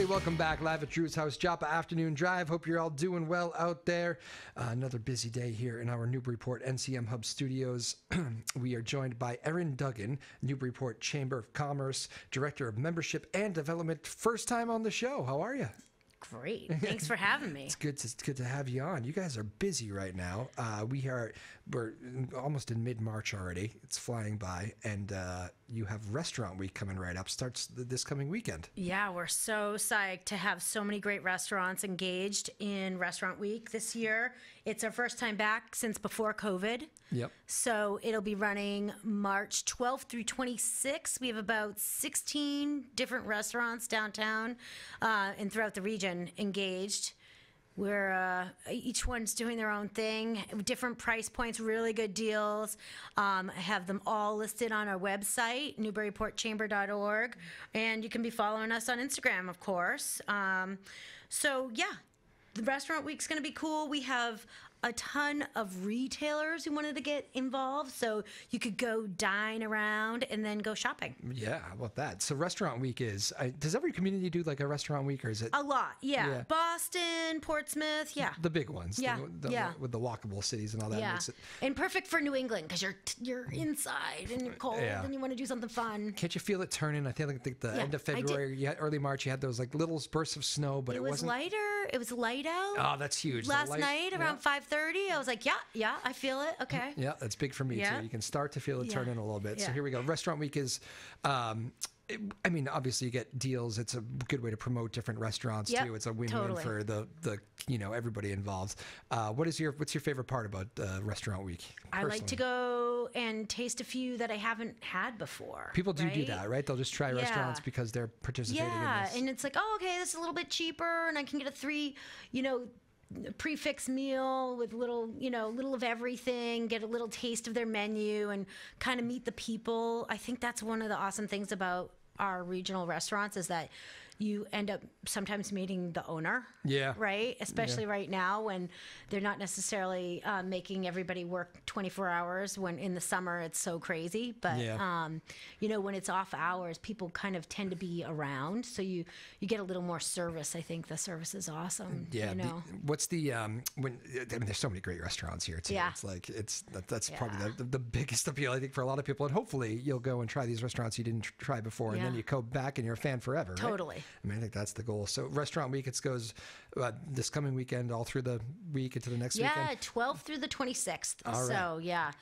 everybody. Welcome back live at Drew's House, Joppa Afternoon Drive. Hope you're all doing well out there. Another busy day here in our Newburyport NCM Hub studios. We are joined by Erin Duggan, Newburyport Chamber of Commerce, Director of Membership and Development. First time on the show. How are you? Great. Thanks for having me. It's good to have you on. You guys are busy right now. We're almost in mid-March already. It's flying by, and you have Restaurant Week coming right up. Starts this coming weekend. Yeah, we're so psyched to have so many great restaurants engaged in Restaurant Week this year. It's our first time back since before COVID. Yep. So it'll be running March 12th through 26th. We have about 16 different restaurants downtown and throughout the region engaged. Where each one's doing their own thing, different price points, really good deals. I have them all listed on our website, newburyportchamber.org, and you can be following us on Instagram, of course. So yeah, the Restaurant Week's going to be cool. We have a ton of retailers who wanted to get involved, so you could go dine around and then go shopping. Yeah, how about that? So Restaurant Week is, does every community do like a Restaurant Week, or is it? A lot, yeah. Boston, Portsmouth, yeah. The big ones. Yeah, with the walkable cities and all that. Yeah, Makes it... and perfect for New England because you're inside and you're cold and you want to do something fun. Can't you feel it turning? I think the end of February, early March, you had those like little bursts of snow, but it wasn't... lighter. It was light out. Oh, that's huge. Last night around 5:30, I was like, yeah, I feel it. Okay. Yeah, that's big for me too. You can start to feel it turning a little bit. So here we go. Restaurant Week is, I mean, obviously you get deals. It's a good way to promote different restaurants too. It's a win-win for the everybody involved. What's your favorite part about Restaurant Week? Personally? I like to go and taste a few that I haven't had before. People do that, right? They'll just try restaurants because they're participating in this. And it's like, oh, okay, this is a little bit cheaper, and I can get a 3, prefix meal with little of everything, get a little taste of their menu and kind of meet the people. I think that's one of the awesome things about our regional restaurants is that you end up sometimes meeting the owner. Yeah. Right? Especially right now when they're not necessarily making everybody work 24 hours when in the summer it's so crazy. But, when it's off hours, people kind of tend to be around. So you get a little more service. I think the service is awesome. Yeah. What's the, there's so many great restaurants here too. Yeah. It's like, that's probably the biggest appeal, I think, for a lot of people. And hopefully you'll go and try these restaurants you didn't try before. And then you go back and you're a fan forever, right? Totally. I mean, I think that's the goal. So Restaurant Week, it goes this coming weekend, all through the week into the next weekend? Yeah, 12th through the 26th. All right. So, yeah,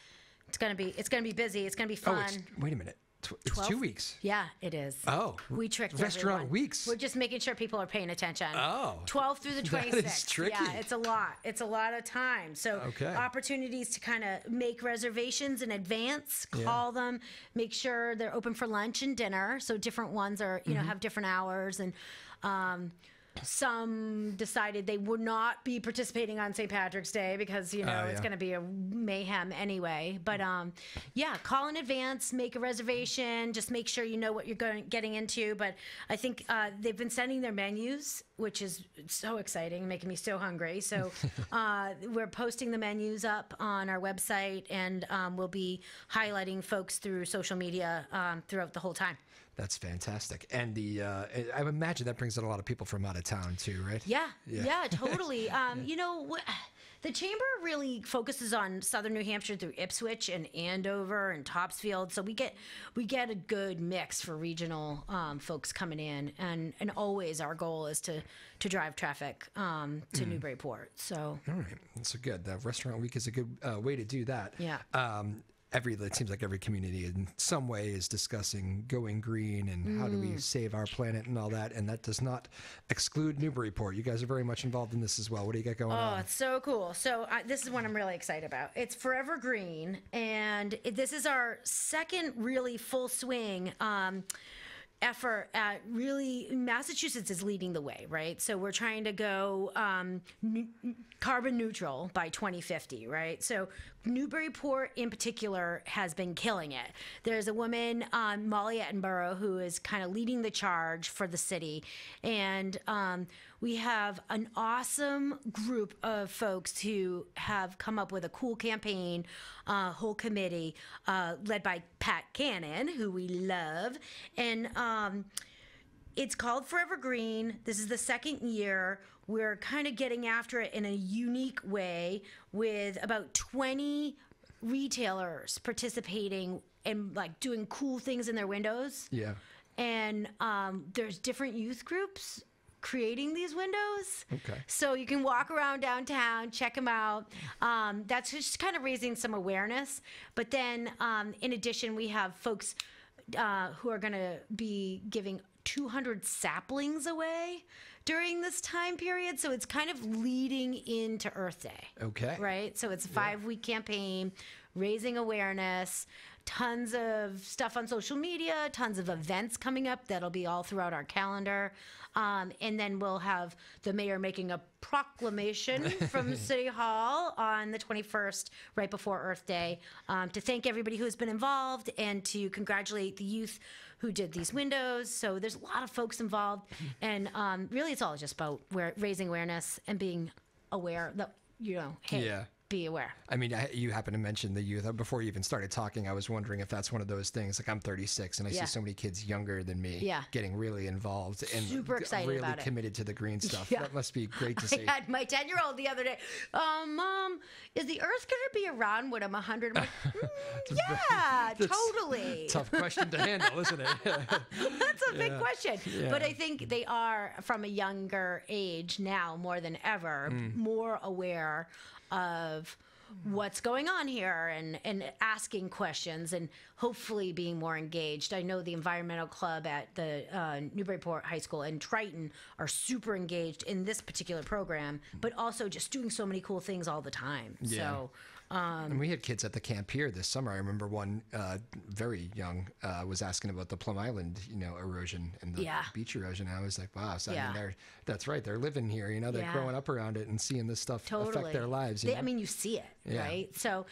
it's gonna be busy. It's gonna be fun. Wait a minute. It's 2 weeks. Yeah, it is. Oh. We tricked Restaurant everyone. Weeks. We're just making sure people are paying attention. Oh. 12th through the 26th. That is tricky. Yeah, it's a lot. It's a lot of time. So opportunities to kind of make reservations in advance, call them, make sure they're open for lunch and dinner. So different ones are, have different hours. And some decided they would not be participating on St. Patrick's Day because, it's going to be a mayhem anyway. But, call in advance, make a reservation, just make sure you know what you're getting into. But I think they've been sending their menus, which is so exciting, making me so hungry. So we're posting the menus up on our website, and we'll be highlighting folks through social media throughout the whole time. That's fantastic. And I imagine that brings in a lot of people from out of town too, right? Yeah, totally. The Chamber really focuses on southern New Hampshire through Ipswich and Andover and Topsfield. So we get a good mix for regional folks coming in. And always our goal is to drive traffic to Newburyport. So. All right. That's good. The Restaurant Week is a good way to do that. Yeah. It seems like every community in some way is discussing going green and how do we save our planet and all that. And that does not exclude Newburyport. You guys are very much involved in this as well. What do you got going on? Oh, it's so cool. So this is what I'm really excited about. It's Forever Green. And this is our second really full swing effort at really, Massachusetts is leading the way, right? So we're trying to go carbon neutral by 2050, right? So Newburyport in particular has been killing it. There's a woman, Molly Attenborough, who is kind of leading the charge for the city. And we have an awesome group of folks who have come up with a cool campaign, whole committee led by Pat Cannon, who we love. And It's called Forever Green. This is the second year. We're kind of getting after it in a unique way with about 20 retailers participating and like doing cool things in their windows. Yeah. And there's different youth groups creating these windows. Okay. So you can walk around downtown, check them out. That's just kind of raising some awareness. But then in addition, we have folks who are going to be giving 200 saplings away during this time period. So it's kind of leading into Earth Day. Okay. Right? So it's a 5-week campaign, raising awareness, tons of stuff on social media, tons of events coming up that'll be all throughout our calendar. And then we'll have the mayor making a proclamation from City Hall on the 21st, right before Earth Day, to thank everybody who's been involved and to congratulate the youth who did these windows. So there's a lot of folks involved. And really, it's all just about raising awareness and being aware that, hey, be aware. I mean, you happen to mention the youth. Before you even started talking, I was wondering if that's one of those things. Like, I'm 36, and I see so many kids younger than me getting really involved and super excited really about it. Committed to the green stuff. That must be great to see. I had my 10-year-old the other day. Mom, is the Earth going to be around when I'm 100? I'm like, yeah, totally. Tough question to handle, isn't it? That's a big question. Yeah. But I think they are, from a younger age now more than ever, more aware of what's going on here and asking questions and hopefully being more engaged. I know the environmental club at the Newburyport High School and Triton are super engaged in this particular program, but also just doing so many cool things all the time. Yeah. So and we had kids at the camp here this summer. I remember one very young was asking about the Plum Island, erosion and the beach erosion. And I was like, wow. So I mean, that's right. They're living here. They're growing up around it and seeing this stuff affect their lives. I mean, you see it, right? So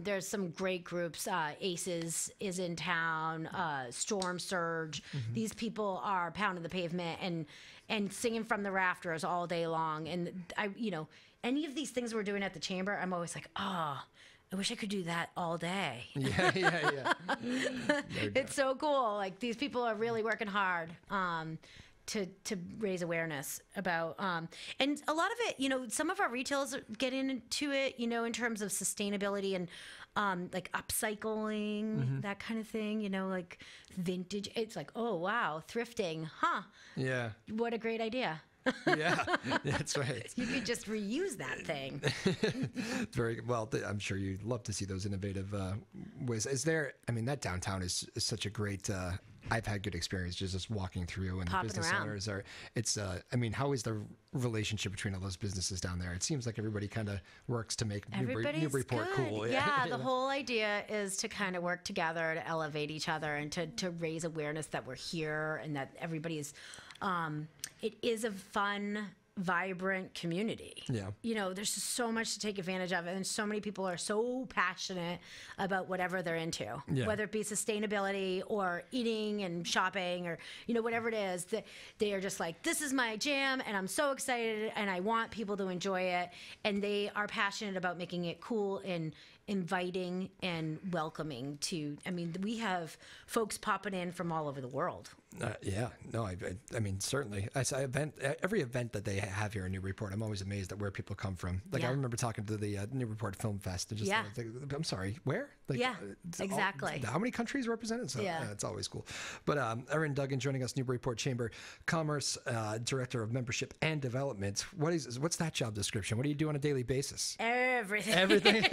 there's some great groups. ACES is in town. Storm Surge. These people are pounding the pavement and singing from the rafters all day long. And any of these things we're doing at the chamber, I'm always like, I wish I could do that all day. Yeah. It's so cool. Like, these people are really working hard to raise awareness about, and a lot of it, some of our retailers get into it, in terms of sustainability and like upcycling, that kind of thing, like vintage. It's like, oh, wow, thrifting, huh? Yeah. What a great idea. Yeah, that's right. You could just reuse that thing. Very well. I'm sure you'd love to see those innovative ways. That downtown is such a great. I've had good experiences just walking through, and Popping the business around. owners are. It's. How is the relationship between all those businesses down there? It seems like everybody kind of works to make Newburyport cool. Yeah, the whole idea is to kind of work together to elevate each other and to raise awareness that we're here and that everybody's. It is a fun, vibrant community. Yeah. There's just so much to take advantage of, and so many people are so passionate about whatever they're into, whether it be sustainability or eating and shopping or, whatever it is, that they are just like, this is my jam and I'm so excited and I want people to enjoy it. And they are passionate about making it cool and inviting and welcoming to, we have folks popping in from all over the world. Certainly. Every event that they have here in Newburyport, I'm always amazed at where people come from. Like, I remember talking to the Newburyport Film Fest and just I'm sorry, where? Like, exactly. How many countries represented? So it's always cool. But Erin Duggan joining us, Newburyport Chamber Commerce, Director of Membership and Development. What's that job description? What do you do on a daily basis? Everything.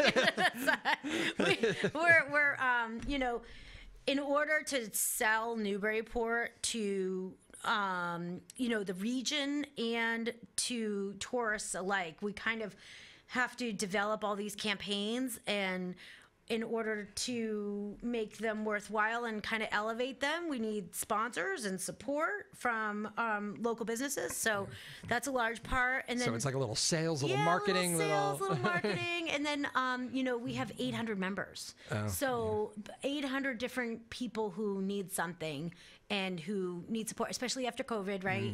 we're in order to sell Newburyport to the region and to tourists alike, we kind of have to develop all these campaigns, and in order to make them worthwhile and kind of elevate them, we need sponsors and support from local businesses. So that's a large part. And then, so it's like a little sales, a little marketing. Little marketing. And then, we have 800 members. So 800 different people who need something and who need support, especially after COVID, right?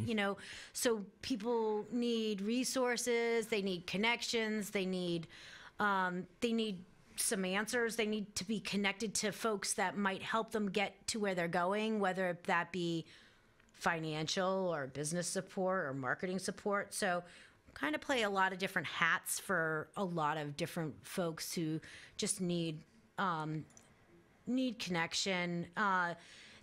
So people need resources, they need connections, they need some answers. They need to be connected to folks that might help them get to where they're going, whether that be financial or business support or marketing support. So kind of play a lot of different hats for a lot of different folks who just need connection.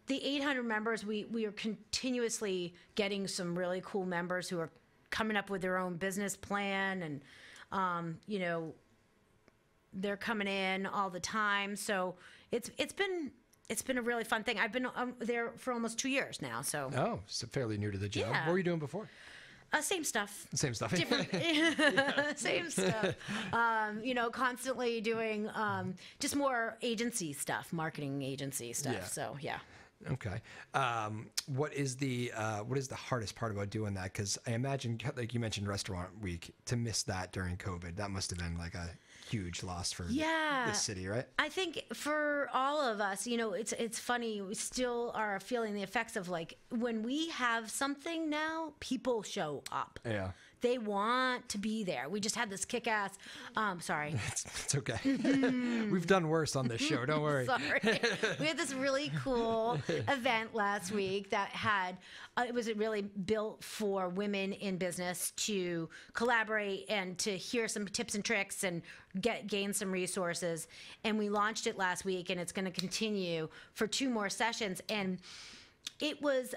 The 800 members, we are continuously getting some really cool members who are coming up with their own business plan, and they're coming in all the time. So it's been a really fun thing. I've been there for almost 2 years now. So so fairly new to the job. Yeah. What were you doing before? Same stuff. Same stuff. Different, same stuff. Constantly doing just more agency stuff, marketing agency stuff. Yeah. So yeah. Okay. What is the hardest part about doing that? Because I imagine, like you mentioned, Restaurant Week, to miss that during COVID, that must have been like a huge loss for this city, right? I think for all of us, it's funny. We still are feeling the effects of, like, when we have something now, people show up. Yeah. They want to be there. We just had this kick-ass. Sorry. It's okay. We've done worse on this show. Don't worry. Sorry. We had this really cool event last week that had. It was really built for women in business to collaborate and to hear some tips and tricks and gain some resources. And we launched it last week, and it's going to continue for 2 more sessions. And it was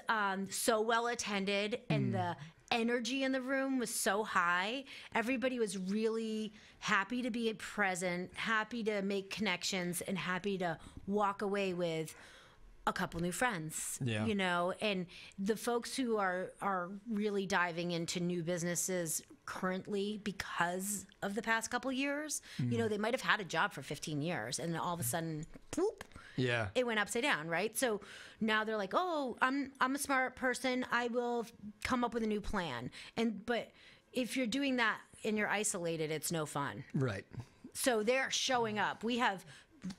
so well attended, and the energy in the room was so high. Everybody was really happy to be present, happy to make connections, and happy to walk away with a couple new friends. Yeah. And the folks who are really diving into new businesses currently because of the past couple years, they might have had a job for 15 years, and then all of a sudden, whoop, yeah, it went upside down, right? So now they're like, oh, I'm a smart person. I will come up with a new plan. But if you're doing that and you're isolated, it's no fun. Right. So they're showing up. We have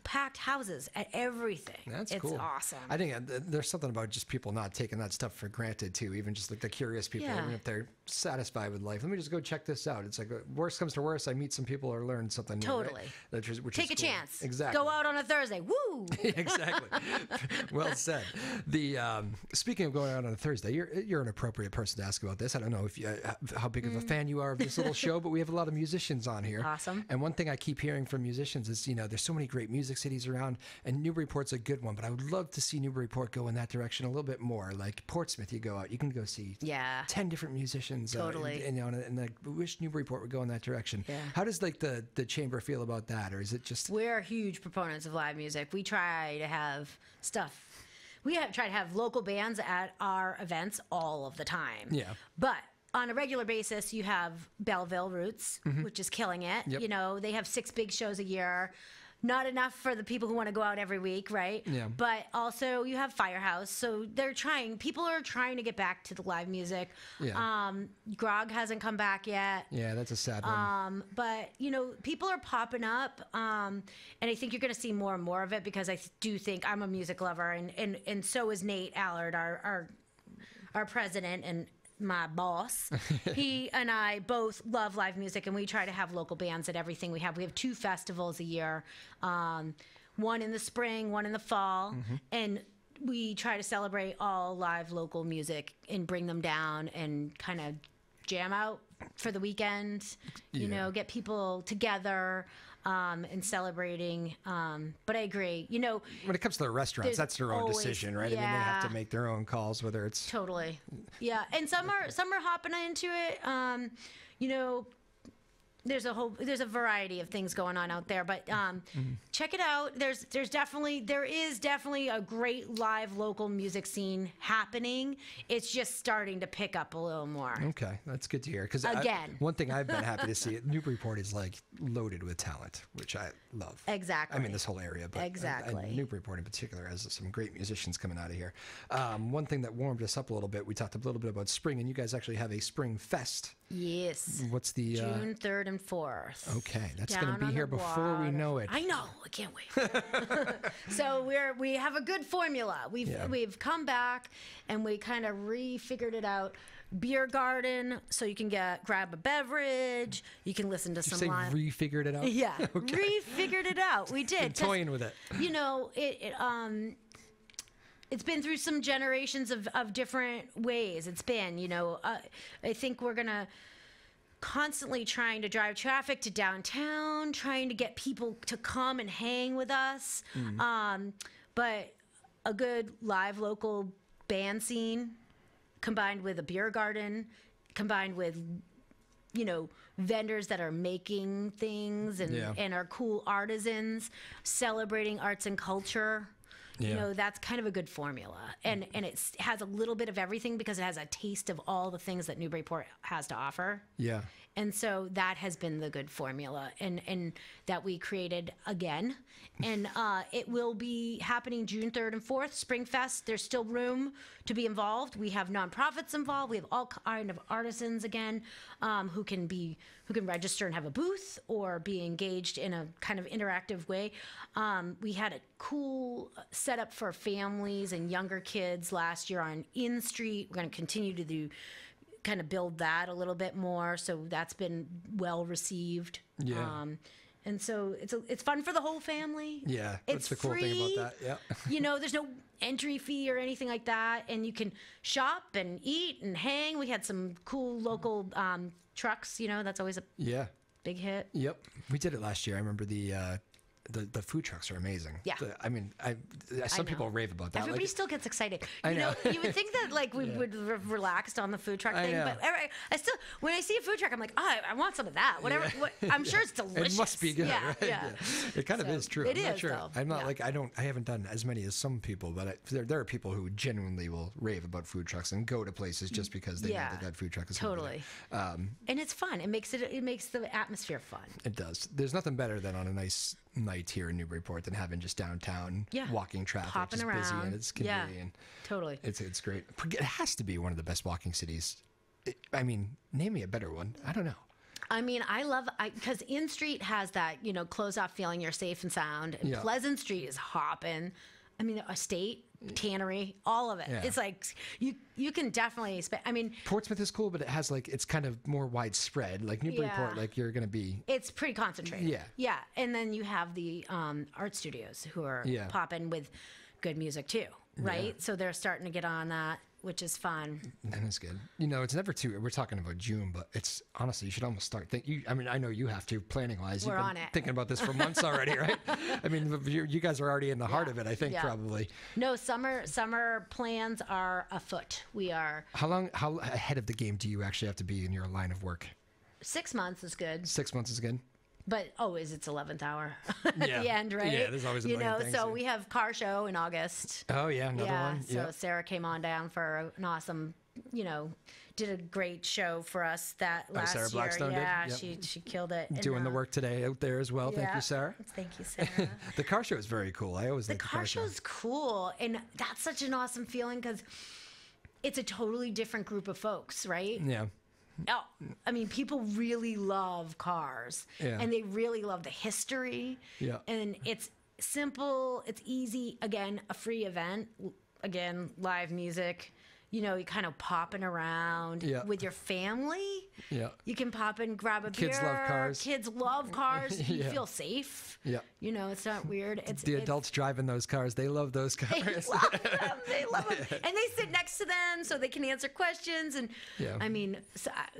packed houses at everything. That's it's cool. Awesome. I think there's something about just people not taking that stuff for granted too. Even just like the curious people, Yeah. even if they're satisfied with life, let me just go check this out. It's like, worst comes to worst, I meet some people or learn something new. Totally. Right? Which Take is a cool. chance. Exactly. Go out on a Thursday. Woo! Exactly. Well said. The speaking of going out on a Thursday, you're an appropriate person to ask about this. I don't know if how big of a fan you are of this little show, but we have a lot of musicians on here. Awesome. And one thing I keep hearing from musicians is, there's so many great music cities around, and Newburyport's a good one. But I would love to see Newburyport go in that direction a little bit more. Like Portsmouth, you go out, you can go see 10 different musicians. Totally. And I wish Newburyport would go in that direction. Yeah. How does like the chamber feel about that, or is it just? We're huge proponents of live music. We try to have stuff. We try to have local bands at our events all of the time. Yeah. But on a regular basis, you have Belleville Roots, which is killing it. Yep. They have 6 big shows a year. Not enough for the people who want to go out every week, right? Yeah. But also you have Firehouse. So people are trying to get back to the live music. Yeah. Grog hasn't come back yet. Yeah, that's a sad one. But, people are popping up. And I think you're going to see more and more of it, because I do think I'm a music lover. And so is Nate Allard, our president and my boss. He and I both love live music, and we try to have local bands at everything we have. We have 2 festivals a year, one in the spring, one in the fall, and we try to celebrate all live local music and bring them down and kind of jam out for the weekend, get people together. And celebrating. But I agree. When it comes to the restaurants, that's their own decision, right? Yeah. I mean, they have to make their own calls, whether it's Totally. Yeah. And some are hopping into it. There's a variety of things going on out there, but check it out. There is definitely a great live local music scene happening. It's just starting to pick up a little more. Okay, that's good to hear. Because one thing I've been happy to see, Newburyport is like loaded with talent, which I love. Exactly. I mean, this whole area, but exactly. Newburyport in particular has some great musicians coming out of here. One thing that warmed us up a little bit, we talked a little bit about spring, and you guys actually have a spring fest. Yes. What's the June 3rd and 4th? Okay, that's going to be here before we know it. I know. I can't wait. So we have a good formula. We've come back and we kind of refigured it out. Beer garden, so you can grab a beverage. You can listen to some live. Refigured it out. Yeah, okay. Refigured it out. We did. Been toying with it. it's been through some generations of different ways. It's been, I think we're going to constantly trying to drive traffic to downtown, trying to get people to come and hang with us. But a good live local band scene combined with a beer garden, combined with, vendors that are making things and are cool artisans, celebrating arts and culture. That's kind of a good formula. And it has a little bit of everything because it has a taste of all the things that Newburyport has to offer. Yeah. And so that has been the good formula and that we created again. And it will be happening June 3rd and 4th, Springfest. There's still room to be involved. We have nonprofits involved. We have all kind of artisans again who can register and have a booth or be engaged in a kind of interactive way. We had a cool setup for families and younger kids last year on In Street. We're going to continue to kind of build that a little bit more. So that's been well received. Yeah. And so it's fun for the whole family. Yeah, that's the cool thing about that. Yeah. There's no entry fee or anything like that, and you can shop and eat and hang. We had some cool local trucks. That's always a big hit. Yep, we did it last year. I remember the food trucks are amazing. Yeah. Some people rave about that. Everybody still gets excited. You would think that we would have relaxed on the food truck thing, but I still, when I see a food truck, I'm like, oh, I want some of that. Whatever. I'm sure it's delicious. It must be good, right? Yeah. It kind of is true. I'm not sure. Though. I'm not I haven't done as many as some people, but there are people who genuinely will rave about food trucks and go to places just because they know that food truck is totally. And it's fun. It makes the atmosphere fun. It does. There's nothing better than on a nice night here in Newburyport than having just downtown walking traffic, popping just around. Busy and it's convenient. Yeah, totally. It's great. It has to be one of the best walking cities. Name me a better one. I don't know. Because In Street has that, close off feeling you're safe and sound. And Pleasant Street is hopping. Estate, tannery, all of it. Yeah. It's like you can definitely Portsmouth is cool, but it has it's kind of more widespread. Like Newburyport, you're going to be. It's pretty concentrated. Yeah. Yeah. And then you have the art studios who are popping with good music too, right? Yeah. So they're starting to get on that, which is fun. That is good. It's never too. We're talking about June, but it's honestly you should almost start. I know you have to planning wise. We're on it. Thinking about this for months already, right? You guys are already in the heart of it. I think probably. No, summer plans are afoot. We are. How ahead of the game do you actually have to be in your line of work? 6 months is good. 6 months is good. But always it's 11th hour at the end, right? Yeah, there's always a million things. So we have car show in August. Oh, yeah, another one. So Sarah came on down for an awesome, did a great show for us that last Sarah year. Blackstone did? Yep. She killed it. Doing the work today out there as well. Thank you, Sarah. Thank you, Sarah. The car show is very cool. I always like the car show. The car show's cool. And that's such an awesome feeling because it's a totally different group of folks, right? Yeah. Oh, people really love cars, and they really love the history. Yeah, and it's simple, it's easy. Again, a free event. Again, live music. You kind of popping around with your family. Yeah, you can pop and grab a beer. Kids love cars. Kids love cars. You feel safe. Yeah, it's not weird. It's the adults driving those cars. They love those cars. They love them. They love them, and they sit next to them so they can answer questions. And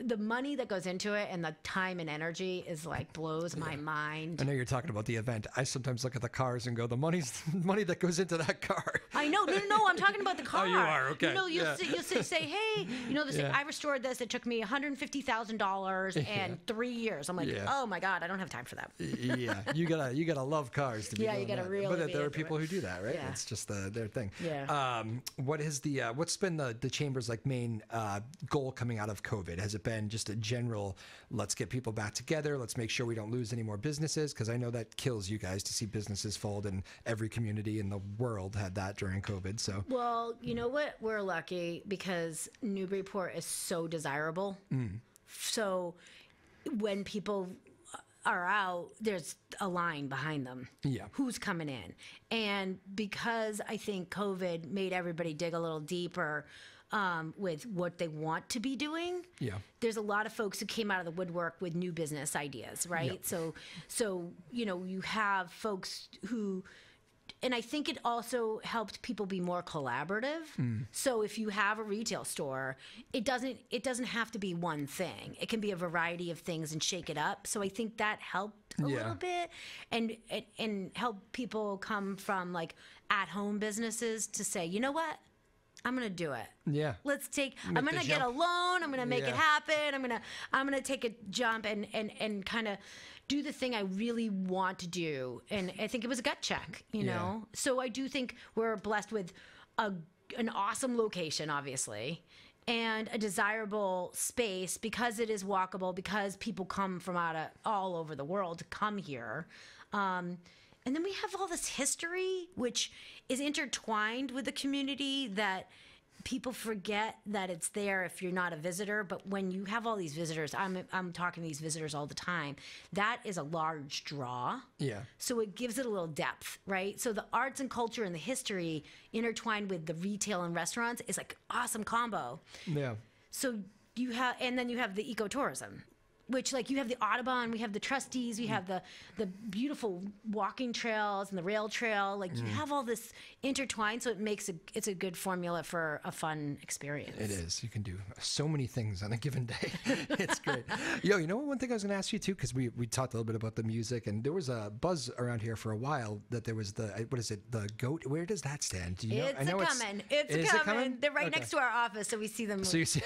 the money that goes into it and the time and energy is blows my mind. I know you're talking about the event. I sometimes look at the cars and go, the money that goes into that car. I know. No. I'm talking about the car. Oh, you are okay. You'll say, hey, I restored this. It took me $150,000 and 3 years. I'm like, oh my God, I don't have time for that. Yeah, you gotta love cars to be. Yeah, you gotta really. But there are people who do that, right? Yeah. It's just their thing. Yeah. What's been the chamber's main goal coming out of COVID? Has it been just a general, let's get people back together, let's make sure we don't lose any more businesses? Because I know that kills you guys to see businesses fold, and every community in the world had that during COVID. So. Well, you know what? We're lucky because Newburyport is so desirable. So when people are out, there's a line behind them. Yeah. Who's coming in? And because I think COVID made everybody dig a little deeper with what they want to be doing. Yeah. There's a lot of folks who came out of the woodwork with new business ideas, right? Yep. So you have folks who and I think it also helped people be more collaborative. So if you have a retail store, it doesn't have to be one thing. It can be a variety of things and shake it up. So I think that helped a little bit, and help people come from like at home businesses to say, you know what? I'm gonna do it. Yeah. I'm gonna get a loan. I'm gonna make it happen. I'm gonna take a jump and kind of do the thing I really want to do. And I think it was a gut check, you know? So I do think we're blessed with an awesome location, obviously, and a desirable space because it is walkable, because people come from all over the world to come here. And then we have all this history, which is intertwined with the community, that people forget that it's there if you're not a visitor. But when you have all these visitors, I'm talking to these visitors all the time, that is a large draw. Yeah. So it gives it a little depth, right? So the arts and culture and the history intertwined with the retail and restaurants is like awesome combo. Yeah. So and then you have the ecotourism, which, like, you have the Audubon, we have the trustees, we have the beautiful walking trails and the rail trail. Like, you have all this intertwined, so it's a good formula for a fun experience. It is. You can do so many things on a given day. It's great. Yo, you know what? One thing I was going to ask you too, because we talked a little bit about the music, and there was a buzz around here for a while that there was what is it? The goat. Where does that stand? Do you know? It's coming. They're right next to our office, so we see them. So you see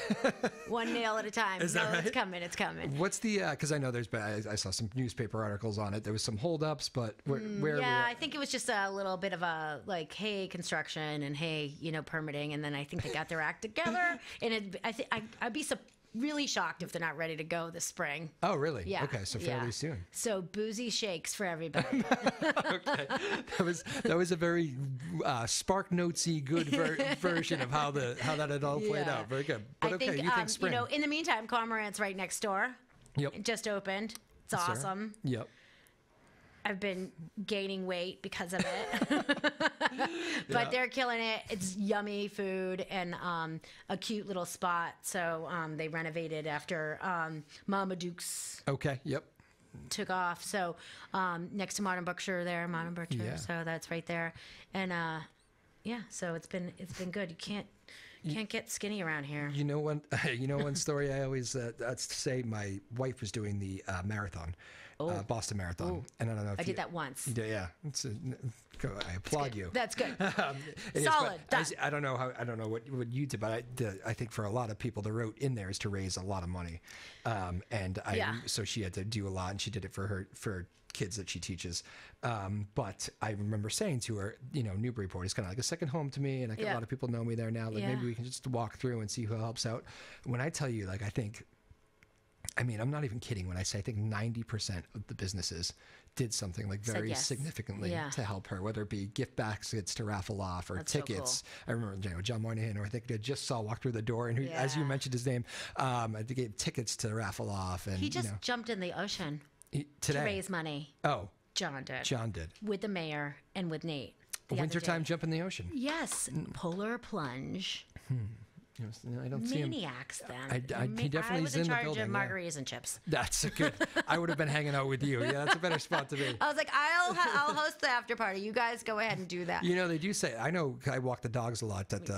one nail at a time. Is that right? It's coming. What's the? Because I know I saw some newspaper articles on it. There was some holdups, but where? Yeah, I think it was just a little bit of a like, hey, construction, and hey, permitting, and then I think they got their act together. And I'd be really shocked if they're not ready to go this spring. Oh, really? Yeah. Okay, so fairly soon. So boozy shakes for everybody. Okay, that was a very Spark Notesy good version of how that had all played out. Very good. But I think, you think spring? In the meantime, Cormorant's right next door. Yep. It just opened. It's Yes, awesome. Sir. Yep. I've been gaining weight because of it. But they're killing it. It's yummy food and a cute little spot. So they renovated after Mama Duke's Okay. Yep. took off. So next to Modern Bookshire there, Modern Bookshire. Yeah. So that's right there. And so it's been good. You can't get skinny around here. You know one story I always say. My wife was doing the marathon, Boston Marathon, and I don't know if I did that once. Yeah, I applaud you. That's good. Solid. Done. I don't know what you did, but I think for a lot of people, the route in there is to raise a lot of money, so she had to do a lot, and she did it for kids that she teaches. But I remember saying to her, Newburyport is kind of like a second home to me, and a lot of people know me there now. Like maybe we can just walk through and see who helps out. When I tell you, like, I'm not even kidding when I say I think 90% of the businesses did something like very significantly to help her, whether it be gift baskets to raffle off or That's tickets. So cool. I remember John Moynihan, or I think I just saw walk through the door, and who, as you mentioned his name, I gave tickets to raffle off. And he just jumped in the ocean today to raise money. Oh, John did. With the mayor and with Nate. Wintertime jump in the ocean. Yes. Polar plunge. I don't see him. Maniacs then. He definitely is in the building. I was in charge of margaritas and chips. That's a good. I would have been hanging out with you. Yeah, that's a better spot to be. I was like, I'll host the after party. You guys go ahead and do that. They do say. I know. I walk the dogs a lot. That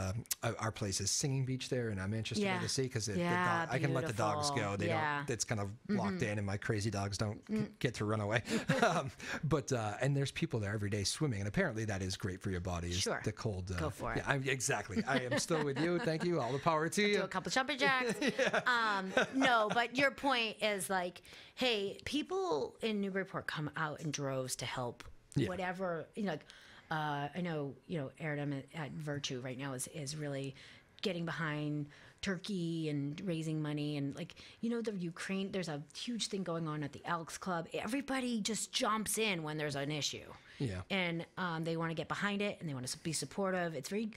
our place is Singing Beach there, and I'm Manchester by the Sea because I can let the dogs go. They don't. It's kind of locked in, and my crazy dogs don't get to run away. And there's people there every day swimming, and apparently that is great for your body. Sure. The cold. Go for it. Yeah, exactly. I am still with you. Thank you. All the power to you. Do a couple jumping jacks. No, but your point is like, hey, people in Newburyport come out in droves to help whatever, I know, Erin at Virtue right now is really getting behind Turkey and raising money, and the Ukraine, there's a huge thing going on at the Elks Club. Everybody just jumps in when there's an issue. Yeah. And they want to get behind it, and they want to be supportive. It's very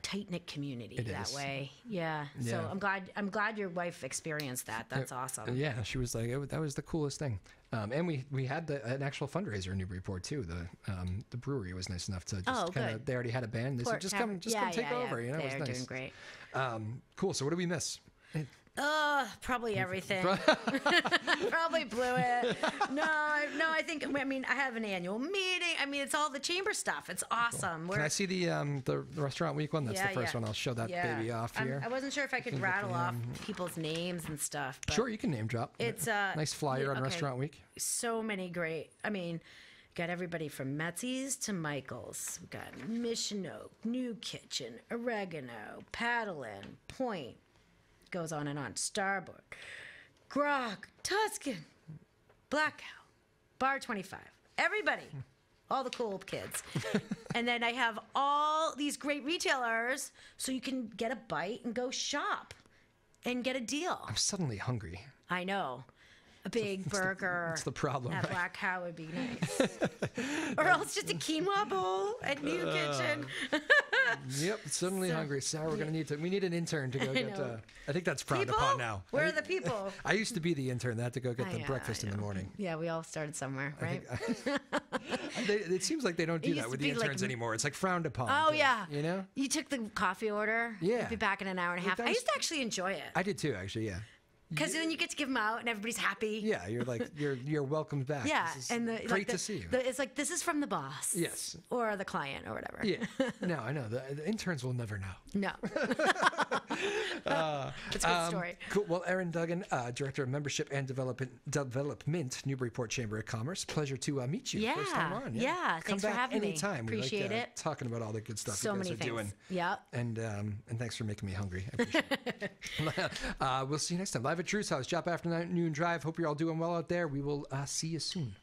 tight-knit community that way. Yeah. So I'm glad your wife experienced that. That's awesome. Yeah, she was like, that was the coolest thing. And we had an actual fundraiser in Newburyport too. The brewery was nice enough to just kind of, they already had a band. They said, just come take over. They're it was nice. doing great. Cool. So what do we miss? Probably everything. Probably blew it. No, I think, I mean, I have an annual meeting. I mean, it's all the chamber stuff. It's awesome. Can I see the restaurant week one? That's the first one. I'll show that baby off here. I wasn't sure if I could rattle off people's names and stuff. But sure, you can name drop. It's nice flyer on restaurant week. So many great. I mean, got everybody from Metzi's to Michael's. We got Mission Oak, New Kitchen, Oregano, Paddle Inn, Point. Goes on and on. Starboard, Grog, Tuscan, Black Cow, Bar 25. Everybody. All the cool kids. And then I have all these great retailers so you can get a bite and go shop and get a deal. I'm suddenly hungry. I know. A big burger. That's the problem. At right? Black Cow would be nice. Or else just a quinoa bowl at New Kitchen. Yep, suddenly hungry. Sarah, we need an intern to go get, I think that's frowned upon now. Where are the people? I used to be the intern that had to go get the breakfast in the morning. Yeah, we all started somewhere, right? It seems like they don't do that with the interns anymore. It's like frowned upon. Oh, yeah. You know? You took the coffee order. Yeah. You'll be back in an hour and a half. I used to actually enjoy it. I did too, actually, yeah. Because then you get to give them out and everybody's happy. Yeah, you're like you're welcome back. Yeah, and great to see you. It's like this is from the boss. Yes. Or the client or whatever. Yeah. No, I know the interns will never know. No. That's a good story. Cool. Well, Erin Duggan, Director of Membership and Development, Newburyport Chamber of Commerce. Pleasure to meet you. Yeah. First time on. Yeah. Come Thanks for having anytime. me. Appreciate it. Talking about all the good stuff so you guys many are things. doing. Yeah. And thanks for making me hungry. I appreciate it. We'll see you next time. Live at Drew's house, Joppa Afternoon Drive. Hope you're all doing well out there. We will see you soon.